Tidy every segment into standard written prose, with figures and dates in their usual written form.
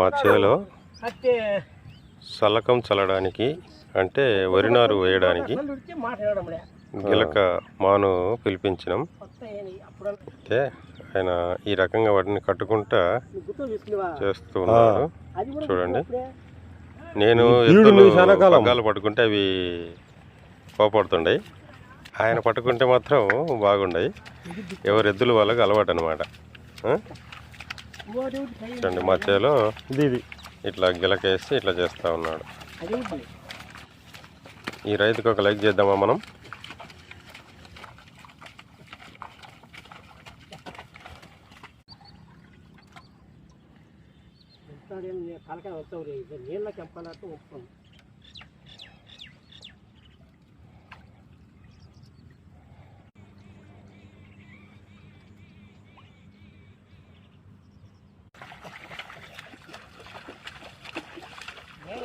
మా చేలో సలకం చల్లడానికి అంటే వరి నారు వేయడానికి గిలక మాను పిలిపించినాం. అయితే ఆయన ఈ రకంగా వాటిని కట్టుకుంటా చేస్తూ ఉన్నాడు. చూడండి, నేను పగ్గాలు పట్టుకుంటే అవి కోపడుతుండయి, ఆయన పట్టుకుంటే మాత్రం బాగుండయి. ఎవరు ఎద్దులు వాళ్ళకి అలవాటు అనమాట. చూడండి, మా చేలో ఇట్లా గిలకేసి ఇట్లా చేస్తూ ఉన్నాడు. ఈ రైతుకు ఒక లైక్ చేద్దామా మనం?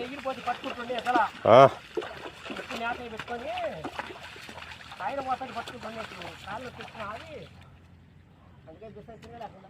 ఎగిరిపోతే పట్టుకుంటుండే అసలు పెట్టుకొని ఆయన పోతాడు పట్టుకుంటుండే కాళ్ళు తెచ్చిన అది అందుకే దిశ లేకుండా